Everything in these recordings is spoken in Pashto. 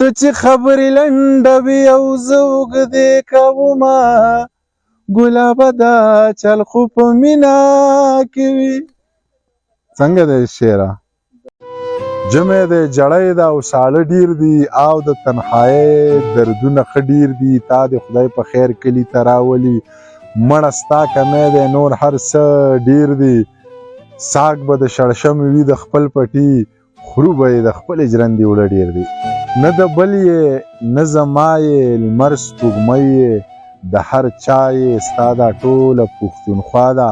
ته چې خبرې لنډوي او زه اوږدې کومه ګلابه دا چل خو په مینا کې وي. څنګه دی شعره؟ جمع دی جړی ده او ساړه ډیر دي او د تنهایۍ دردونه ښه ډیر دي. تا د خدای په خیر کلي ته راولي مړه ستا کمی دی نور هر څه ډیر دي. ساګ به د شړشم وي د خپل پټي خرو به یې د خپلې ژرندې وړه ډیر دي. نه د بل یې نه زما یې لمر سپوږمۍ یې د هر چا یې ستا دا ټوله پښتونخوا ده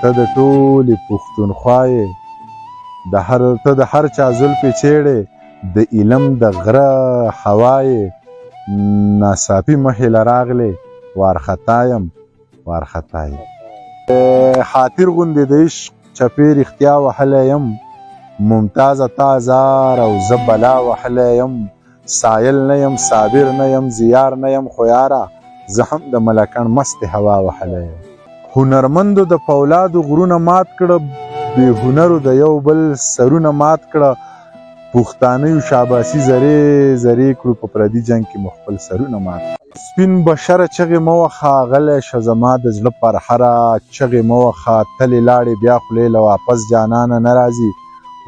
ته د ټولې پښتونخوا یې ته د هر چا زلفې چیړې د علم د غره هوا یې ناڅاپي مخې له راغلې وارخطا یم وارخطا یم. خاطر غوندې د عشق چپې رښتیا وهلی یم ممتازه تا زار او زه بلا وهلی یم. سایل نه یم صابر نه یم زیار نه یم خو یاره زه هم د ملکڼ مستې هوا وهلی یم. هنرمندو د پولادو غرونه مات کړه بې هنرو د یو بل سرونه مات کړه. پښتانیو شاباسي زرې زرې کړو په پردي جنګ کې مو خپل سرونه مات. سپین بشره چغې مه وهه غلی شه زما د زړه پرهره چغې مه وهه تلې لاړې بیا خولې له واپس جانانه نه راځي.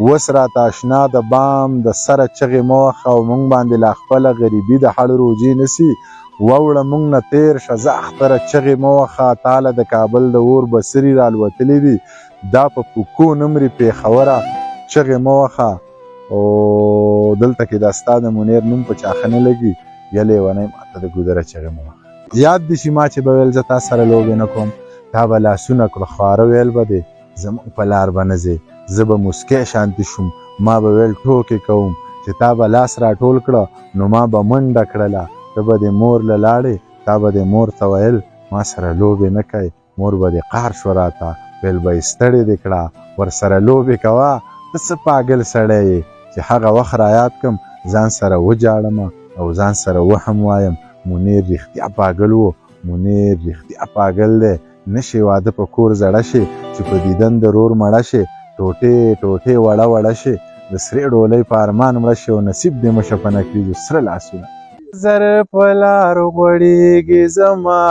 اوس راته اشنا د بام د سره چغې مه وهه او موږ باندې لا خپله غریبي د هړ روجې نسي واوړه موږ نه تېر شه زه اختره چغې مه وهه تاله د کابل د اور بڅري رالوتلي دي دا په پوکو نه مري پېښوره چغې مه وهه. او دلته کې دا ستا د منیر نوم په چاښه نه لګي یا لیونی ماته د ګودره چغې مه وهه. یاد دي چې ما چې به ویل زه تا سره لوبې نه کوم تا به لاسونه کړه خواره ویل به دی زموږ په لار به نه ځې زه به موسکی شانتي شوم ما به ویل ټوکې کوم چې تا به لاس راټول کړه نو ما به منډه کړله ته به دې مور له لاړې تا به دې مور ته ویل ما سره لوبې نه کوې مور به دې قهر شوه راته ویل به یې ستړې دې کړه ورسره لوبې کوه ته څه پاګل سړی یې چې هغه وخت رایاد کړم ځان سره وجاړمه او ځان سره وهم وایم منیر رښتیا پاګل و منیر رښتیا پاګل دی نشي واده په کور زړه شي چې په دیدن د رور مړه شي ټوټې ټوټې وړه وړه شي د سرې ډولۍ په ارمان مړه شي او نصیب دې مه شپنه کړي سره لاسونه. زر په لارو غوړېږي زما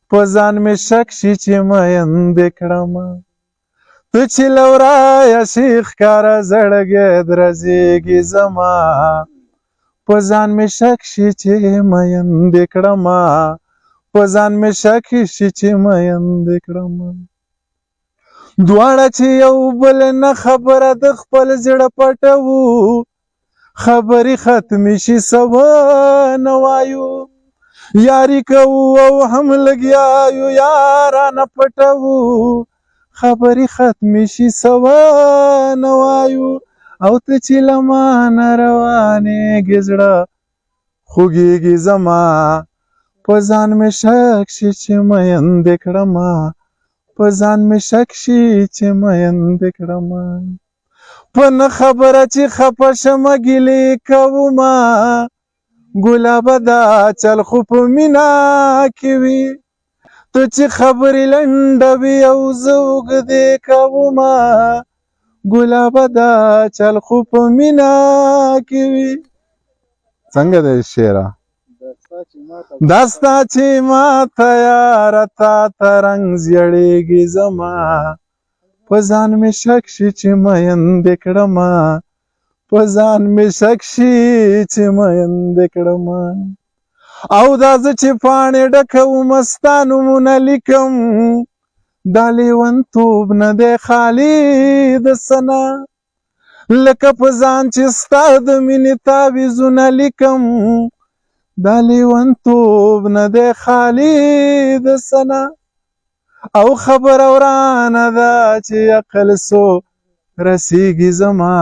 په ځان مې شک شي چې میندې کړمه ته چې له ورایه شي ښکاره زړګی درزېږي زما په ځان مې شک شي چې میندې کړمه په ځان مې شک شي چې میندې کړمه. دواړه چې یو بل نه خبره د خپل زړه پټوو خبرې ختمې شي سوه نه وایو یاري کوو او هم لګیا یو یارانه پټوو خبرې ختمې شي سوه نه وایو او ته چې له ما نه روانېږې زړه خوږېږي زما په ځان مې شک شي چې میندې کړمه په ځان مې شک شي چې میندې کړمه. په نه خبره چې خفه شمه ګیلې کومه ګلابه دا چل خو په مینا کې وي ته چې خبرې لنډوي او زه اوږدې کومه ګلابه دا چل خو په مینا کې وي. څنګه دی شعره؟ دا ستا چې ماته یاره تا ته رنګ زیړېږي زما په ځان مې شک شي چې میندې کړمه په ځان مې شک شي چې میندې کړمه. او دا زه چې پاڼې ډکوم ستا نومونه لیکم دا لیونتوب نه دی خالي د څه نه لکه په ځان چې ستا د مینې تعویضونه لیکم دا لیونتوب نه دی خالي د څه نه. او خبره ورانه ده چې عقل سو رسیږي زما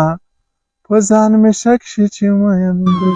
په ځان مې شک شي چې میندې